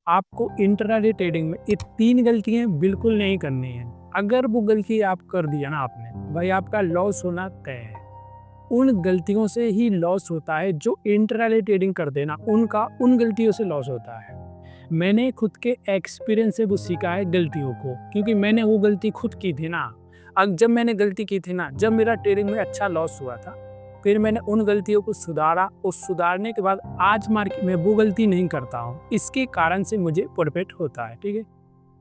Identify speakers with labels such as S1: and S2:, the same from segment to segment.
S1: आपको intraday trading में ये 3 गलतियाँ बिल्कुल नहीं करनी है। अगर वो गलती आप कर दिया ना आपने, भाई आपका लॉस होना तय है। उन गलतियों से ही लॉस होता है जो इंट्राडे ट्रेडिंग करते हैं ना, उनका उन गलतियों से लॉस होता है। मैंने खुद के एक्सपीरियंस से वो सीखा है गलतियों को, क्योंकि मैंने वो गलती खुद की थी ना। अब जब मैंने गलती की थी ना, जब मेरा ट्रेडिंग में अच्छा लॉस हुआ था, फिर मैंने उन गलतियों को सुधारा और सुधारने के बाद आज मार्केट में वो गलती नहीं करता हूँ। इसके कारण से मुझे प्रॉफिट होता है, ठीक है।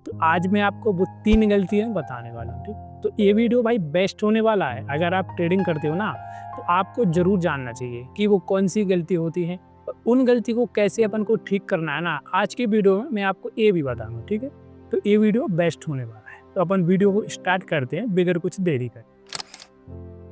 S1: तो आज मैं आपको वो 3 गलतियाँ बताने वाला हूँ, ठीक। तो ये वीडियो भाई बेस्ट होने वाला है। अगर आप ट्रेडिंग करते हो ना, तो आपको ज़रूर जानना चाहिए कि वो कौन सी गलती होती है और उन गलती को कैसे अपन को ठीक करना है ना। आज की वीडियो में मैं आपको ये भी बताऊँगा, ठीक है। तो ये वीडियो बेस्ट होने वाला है। तो अपन वीडियो को स्टार्ट करते हैं बिगर कुछ देरी कर।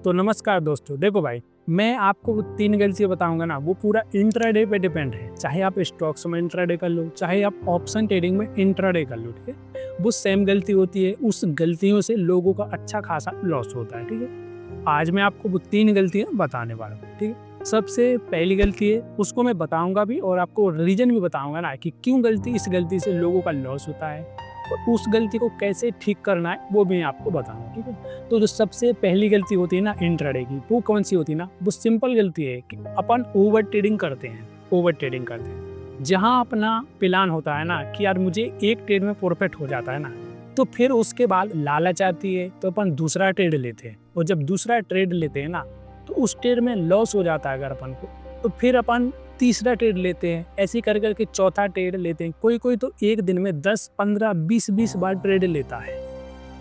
S1: तो नमस्कार दोस्तों, देखो भाई, मैं आपको वो 3 गलतियाँ बताऊंगा ना, वो पूरा इंट्राडे पे डिपेंड है। चाहे आप स्टॉक्स में इंट्राडे कर लो, चाहे आप ऑप्शन ट्रेडिंग में इंट्राडे कर लो, ठीक है। वो सेम गलती होती है। उस गलतियों से लोगों का अच्छा खासा लॉस होता है, ठीक है। आज मैं आपको वो 3 गलतियाँ बताने वाला हूँ, ठीक है। सबसे पहली गलती है, उसको मैं बताऊंगा भी और आपको रीजन भी बताऊंगा ना कि क्यों इस गलती से लोगों का लॉस होता है और उस गलती को कैसे ठीक करना है, वो भी मैं आपको बताऊंगा, ठीक है। तो जो सबसे पहली गलती होती है ना इंट्राडे की, वो कौन सी होती है ना, वो सिंपल गलती है कि अपन ओवर ट्रेडिंग करते हैं। जहां अपना प्लान होता है ना कि यार मुझे एक ट्रेड में प्रॉफिट हो जाता है ना, तो फिर उसके बाद लालच आती है तो अपन दूसरा ट्रेड लेते हैं। और जब दूसरा ट्रेड लेते हैं ना, तो उस ट्रेड में लॉस हो जाता है अगर अपन को, तो फिर अपन तीसरा ट्रेड लेते हैं। ऐसे कर करके चौथा ट्रेड लेते हैं। कोई कोई तो एक दिन में 10, 15, 20 बार ट्रेड लेता है।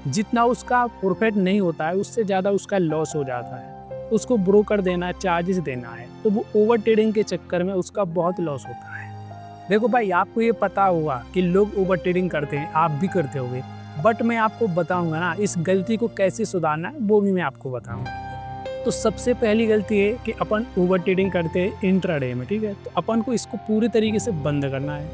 S1: जितना उसका प्रॉफिट नहीं होता है, उससे ज़्यादा उसका लॉस हो जाता है। उसको ब्रोकर देना है, चार्जेस देना है, तो वो ओवर ट्रेडिंग के चक्कर में उसका बहुत लॉस होता है। देखो भाई, आपको ये पता होगा कि लोग ओवर ट्रेडिंग करते हैं, आप भी करते होगे, बट मैं आपको बताऊंगा ना इस गलती को कैसे सुधारना है, वो भी मैं आपको बताऊंगा। तो सबसे पहली गलती है कि अपन ओवर ट्रेडिंग करते हैं इंट्राडे में, ठीक है। तो अपन को इसको पूरी तरीके से बंद करना है।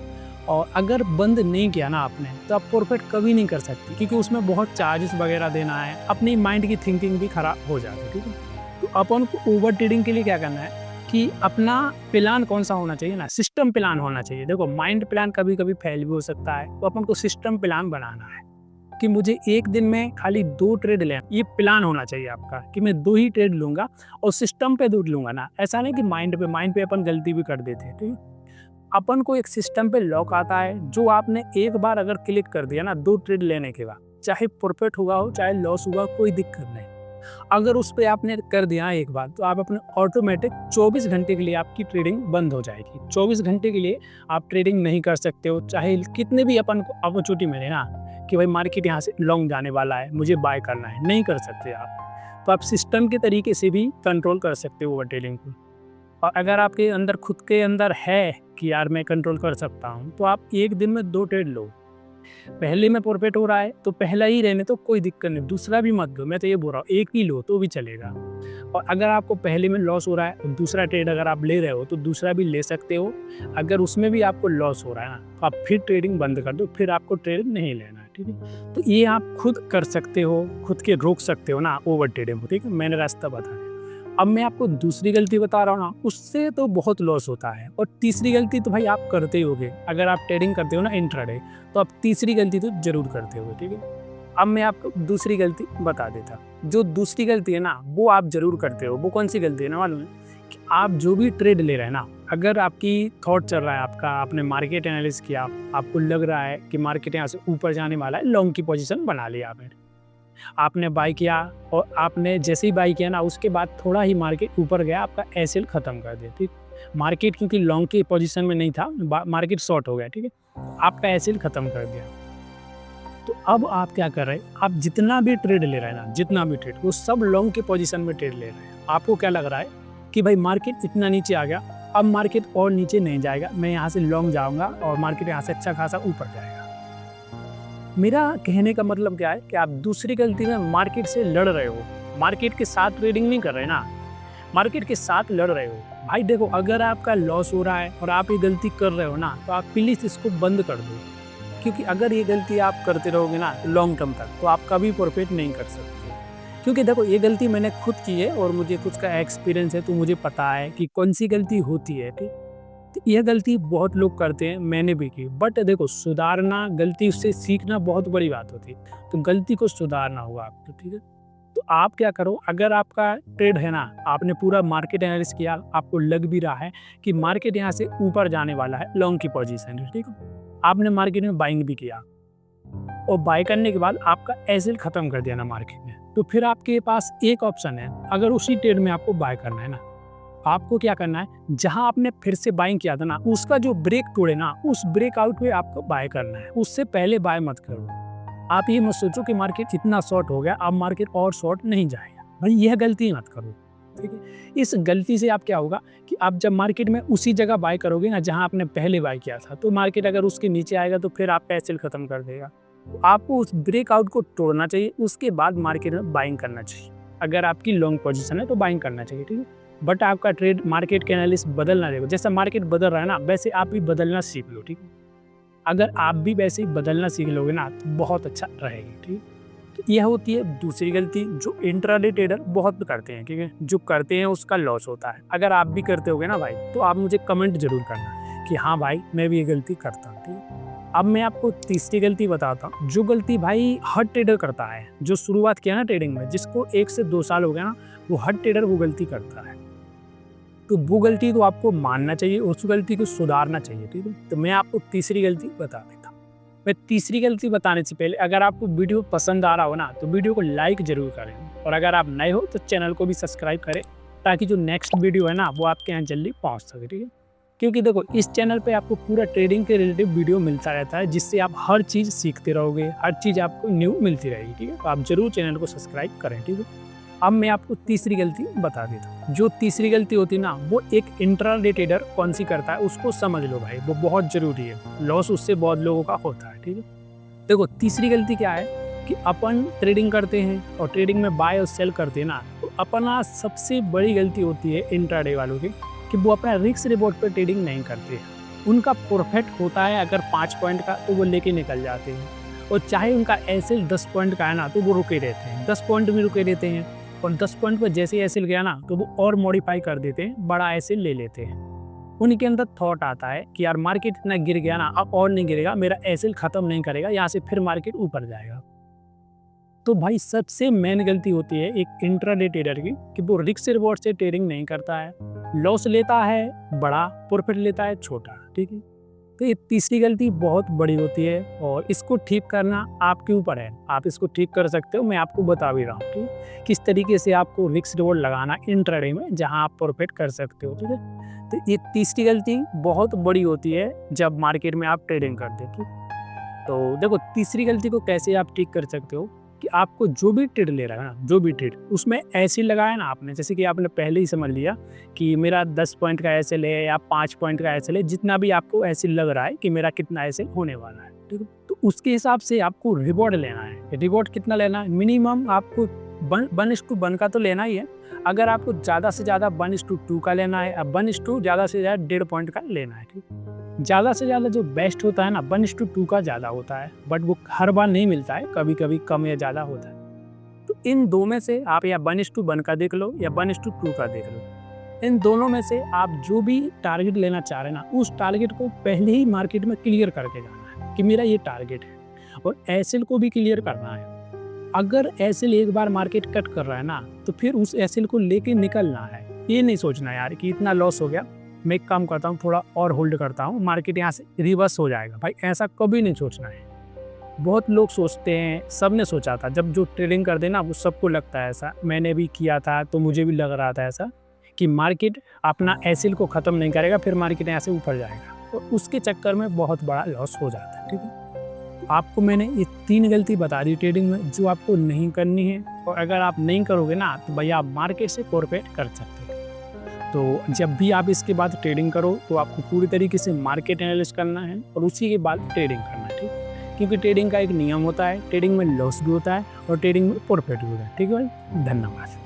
S1: और अगर बंद नहीं किया ना आपने, तो आप प्रॉफिट कभी नहीं कर सकते, क्योंकि उसमें बहुत चार्जेस वगैरह देना है। अपनी माइंड की थिंकिंग भी खराब हो जाती है, ठीक है। तो अपन को ओवर ट्रेडिंग के लिए क्या करना है कि अपना प्लान कौन सा होना चाहिए ना, सिस्टम प्लान होना चाहिए। देखो, माइंड प्लान कभी कभी फेल भी हो सकता है, तो अपन को सिस्टम प्लान बनाना है कि मुझे एक दिन में खाली 2 ट्रेड लें। ये प्लान होना चाहिए आपका कि मैं 2 ही ट्रेड लूंगा और सिस्टम पे 2 लूंगा ना। ऐसा नहीं कि माइंड पे अपन गलती भी कर देते हैं, ठीक है। अपन को एक सिस्टम पे लॉक आता है, जो आपने एक बार अगर क्लिक कर दिया ना 2 ट्रेड लेने के बाद, चाहे प्रॉफिट हुआ हो चाहे लॉस हुआ, कोई दिक्कत नहीं। अगर उस पे आपने कर दिया एक बार, तो आप अपने ऑटोमेटिक 24 घंटे के लिए आपकी ट्रेडिंग बंद हो जाएगी। 24 घंटे के लिए आप ट्रेडिंग नहीं कर सकते हो, चाहे कितने भी अपन को अपॉर्चुनिटी मिले ना कि भाई मार्केट यहाँ से लॉन्ग जाने वाला है, मुझे बाय करना है, नहीं कर सकते आप। तो आप सिस्टम के तरीके से भी कंट्रोल कर सकते हो ओवर ट्रेडिंग को। और अगर आपके अंदर खुद के अंदर है कि यार मैं कंट्रोल कर सकता हूँ, तो आप एक दिन में 2 ट्रेड लो। पहले में प्रॉफिट हो रहा है तो पहला ही रहने तो कोई दिक्कत नहीं, दूसरा भी मत लो। मैं तो ये बोल रहा हूँ, एक ही लो तो भी चलेगा। और अगर आपको पहले में लॉस हो रहा है तो दूसरा ट्रेड अगर आप ले रहे हो, तो दूसरा भी ले सकते हो। अगर उसमें भी आपको लॉस हो रहा है ना, तो आप फिर ट्रेडिंग बंद कर दो, फिर आपको ट्रेड नहीं लेना है, ठीक है। तो ये आप खुद कर सकते हो, खुद के रोक सकते हो ना ओवर ट्रेडिंग को, ठीक है। मैंने रास्ता बता दिया। अब मैं आपको दूसरी गलती बता रहा हूँ ना, उससे तो बहुत लॉस होता है। और तीसरी गलती तो भाई आप करते ही होगे, अगर आप ट्रेडिंग करते हो ना इंट्राडे, तो आप तीसरी गलती तो जरूर करते होगे, ठीक है। अब मैं आपको दूसरी गलती बता देता। जो दूसरी गलती है ना, वो आप जरूर करते हो। वो कौन सी गलती है ना, मालूम है? कि आप जो भी ट्रेड ले रहे हैं ना, अगर आपकी थॉट चल रहा है, आपका आपने मार्केट एनालिसिस किया, आपको लग रहा है कि मार्केट यहाँ से ऊपर जाने वाला है, लॉन्ग की पोजीशन बना लिया आपने बाई किया। और आपने जैसे ही बाई किया ना, उसके बाद थोड़ा ही मार्केट ऊपर गया, आपका एसएल खत्म कर दिया, ठीक। मार्केट क्योंकि लॉन्ग की पोजीशन में नहीं था, मार्केट शॉर्ट हो गया, ठीक है। आपका एसएल खत्म कर दिया। तो अब आप क्या कर रहे हैं, आप जितना भी ट्रेड ले रहे हैं ना, जितना भी ट्रेड, वो सब लॉन्ग की पोजीशन में ट्रेड ले रहे हैं। आपको क्या लग रहा है कि भाई मार्केट इतना नीचे आ गया, अब मार्केट और नीचे नहीं जाएगा, मैं यहाँ से लॉन्ग जाऊँगा और मार्केट यहाँ से अच्छा खासा ऊपर जाएगा। मेरा कहने का मतलब क्या है कि आप दूसरी गलती में मार्केट से लड़ रहे हो। मार्केट के साथ ट्रेडिंग नहीं कर रहे ना, मार्केट के साथ लड़ रहे हो। भाई देखो, अगर आपका लॉस हो रहा है और आप ये गलती कर रहे हो ना, तो आप प्लीज़ इसको बंद कर दो। क्योंकि अगर ये गलती आप करते रहोगे ना लॉन्ग टर्म तक, तो आप कभी प्रॉफिट नहीं कर सकते। क्योंकि देखो, ये गलती मैंने खुद की है और मुझे खुद का एक्सपीरियंस है, तो मुझे पता है कि कौन सी गलती होती है, ठीक। तो यह गलती बहुत लोग करते हैं, मैंने भी की। बट देखो, सुधारना, गलती उससे सीखना बहुत बड़ी बात होती है। तो गलती को सुधारना होगा आपको, ठीक है। तो आप क्या करो, अगर आपका ट्रेड है ना, आपने पूरा मार्केट एनालिसिस किया, आपको लग भी रहा है कि मार्केट यहाँ से ऊपर जाने वाला है, लॉन्ग की पोजीशन है, ठीक है। आपने मार्केट में बाइंग भी किया और बाय करने के बाद आपका एसएल खत्म कर दिया ना मार्केट में, तो फिर आपके पास एक ऑप्शन है। अगर उसी ट्रेड में आपको बाय करना है ना, आपको क्या करना है, जहां आपने फिर से बाइंग किया था ना, उसका जो ब्रेक तोड़े ना, उस ब्रेकआउट पे आपको बाय करना है। उससे पहले बाय मत करो। आप ये मत सोचो कि मार्केट इतना शॉर्ट हो गया, अब मार्केट और शॉर्ट नहीं जाएगा। भाई यह गलती मत करो, ठीक है। इस गलती से आप क्या होगा कि आप जब मार्केट में उसी जगह बाय करोगे ना जहां आपने पहले बाय किया था, तो मार्केट अगर उसके नीचे आएगा तो फिर आपका एसएल खत्म कर देगा। तो आपको उस ब्रेकआउट को तोड़ना चाहिए, उसके बाद मार्केट में बाइंग करना चाहिए। अगर आपकी लॉन्ग पोजीशन है तो बाइंग करना चाहिए, ठीक है। बट आपका ट्रेड मार्केट के एनालिसिस बदलना रहेगा। जैसा मार्केट बदल रहा है ना, वैसे आप भी बदलना सीख लो, ठीक है। अगर आप भी वैसे ही बदलना सीख लोगे ना, तो बहुत अच्छा रहेगा, ठीक है। तो यह होती है दूसरी गलती जो इंट्राडे ट्रेडर बहुत करते हैं, ठीक है। जो करते हैं उसका लॉस होता है। अगर आप भी करते होगे ना भाई, तो आप मुझे कमेंट जरूर करना कि हाँ भाई मैं भी ये गलती करता हूँ, ठीक है। अब मैं आपको तीसरी गलती बताता हूँ, जो गलती भाई हर ट्रेडर करता है। जो शुरुआत किया ना ट्रेडिंग में, जिसको 1 से 2 साल हो गया ना, वो हर ट्रेडर वो गलती करता है। तो वो गलती को आपको मानना चाहिए, उस गलती को सुधारना चाहिए, ठीक है। तो मैं आपको तीसरी गलती बता देता हूँ। मैं तीसरी गलती बताने से पहले, अगर आपको वीडियो पसंद आ रहा हो ना, तो वीडियो को लाइक जरूर करें, और अगर आप नए हो तो चैनल को भी सब्सक्राइब करें, ताकि जो नेक्स्ट वीडियो है ना, वो आपके यहाँ जल्दी पहुँच सके, ठीक है। क्योंकि देखो, इस चैनल पे आपको पूरा ट्रेडिंग के रिलेटेड वीडियो मिलता रहता है, जिससे आप हर चीज़ सीखते रहोगे, हर चीज़ आपको न्यू मिलती रहेगी, ठीक है। तो आप जरूर चैनल को सब्सक्राइब करें, ठीक है। अब मैं आपको तीसरी गलती बता देता हूँ। जो तीसरी गलती होती है ना, वो एक इंट्राडे ट्रेडर कौन सी करता है, उसको समझ लो भाई, वो बहुत जरूरी है। लॉस उससे बहुत लोगों का होता है, ठीक है। देखो, तीसरी गलती क्या है कि अपन ट्रेडिंग करते हैं और ट्रेडिंग में बाय और सेल करते हैं ना, तो अपना सबसे बड़ी गलती होती है इंट्राडे वालों की, कि वो अपना रिस्क रिवॉर्ड पर ट्रेडिंग नहीं करते हैं। उनका प्रॉफिट होता है अगर 5 पॉइंट का, तो वो लेके निकल जाते हैं। और चाहे उनका एसएल 10 पॉइंट का है ना, तो वो रुके रहते हैं, 10 पॉइंट में रुके रहते हैं। और 10 पॉइंट पर जैसे ही एसएल गया ना, तो वो और मॉडिफाई कर देते हैं, बड़ा एसएल ले लेते हैं। उनके अंदर थॉट आता है कि यार मार्केट इतना गिर गया ना, अब और नहीं गिरेगा, मेरा एसएल खत्म नहीं करेगा, यहाँ से फिर मार्केट ऊपर जाएगा। तो भाई सबसे मेन गलती होती है एक इंट्राडे ट्रेडर की, कि वो रिस्क रिवॉर्ड से ट्रेडिंग नहीं करता है। लॉस लेता है बड़ा, प्रॉफिट लेता है छोटा, ठीक है। तो ये तीसरी गलती बहुत बड़ी होती है, और इसको ठीक करना आपके ऊपर है। आप इसको ठीक कर सकते हो, मैं आपको बता भी रहा हूँ कि किस तरीके से आपको रिस्क रिवॉर्ड लगाना इंट्राडे में, जहां आप प्रॉफिट कर सकते हो, ठीक है। तो ये तीसरी गलती बहुत बड़ी होती है जब मार्केट में आप ट्रेडिंग करते हो, ठीक। तो देखो, तीसरी गलती को कैसे आप ठीक कर सकते हो, कि आपको जो भी ट्रेड ले रहा है ना, जो भी ट्रेड, उसमें ऐसे लगाया ना आपने, जैसे कि आपने पहले ही समझ लिया कि मेरा 10 पॉइंट का एसएल है या 5 पॉइंट का एसएल है, जितना भी आपको ऐसे लग रहा है कि मेरा कितना एसएल होने वाला है, ठीक है। तो उसके हिसाब से आपको रिवॉर्ड लेना है। रिवॉर्ड कितना लेना है, मिनिमम आपको 1:1 का तो लेना ही है। अगर आपको ज़्यादा से ज़्यादा 1:2 का लेना है, 1:2 ज़्यादा से ज़्यादा 1.5 पॉइंट का लेना है, ठीक। ज़्यादा से ज़्यादा जो बेस्ट होता है ना, 1:2 का ज़्यादा होता है, बट वो हर बार नहीं मिलता है, कभी कभी कम या ज़्यादा होता है। तो इन दो में से आप या 1:1 का देख लो या 1:2 का देख लो। इन दोनों में से आप जो भी टारगेट लेना चाह रहे हैं ना, उस टारगेट को पहले ही मार्केट में क्लियर करके जाना है कि मेरा ये टारगेट है, और एसएल को भी क्लियर करना है। अगर एसएल एक बार मार्केट कट कर रहा है ना, तो फिर उस एसएल को लेके निकलना है। ये नहीं सोचना यार कि इतना लॉस हो गया, मैं एक काम करता हूँ, थोड़ा और होल्ड करता हूँ, मार्केट यहाँ से रिवर्स हो जाएगा। भाई ऐसा कभी नहीं सोचना है। बहुत लोग सोचते हैं, सबने सोचा था, जब जो ट्रेडिंग करते हैं ना, वो सबको लगता है ऐसा। मैंने भी किया था, तो मुझे भी लग रहा था ऐसा कि मार्केट अपना एसएल को ख़त्म नहीं करेगा, फिर मार्केट यहाँ से ऊपर जाएगा, और उसके चक्कर में बहुत बड़ा लॉस हो जाता है, ठीक है। आपको मैंने ये 3 गलती बता दी ट्रेडिंग में, जो आपको नहीं करनी है, और अगर आप नहीं करोगे ना, तो भैया आप मार्केट से कॉर्पोरेट कर सकते हो। तो जब भी आप इसके बाद ट्रेडिंग करो, तो आपको पूरी तरीके से मार्केट एनालिसिस करना है, और उसी के बाद ट्रेडिंग करना है, ठीक। क्योंकि ट्रेडिंग का एक नियम होता है, ट्रेडिंग में लॉस भी होता है और ट्रेडिंग में प्रॉफिट भी होता है, ठीक है भाई। धन्यवाद।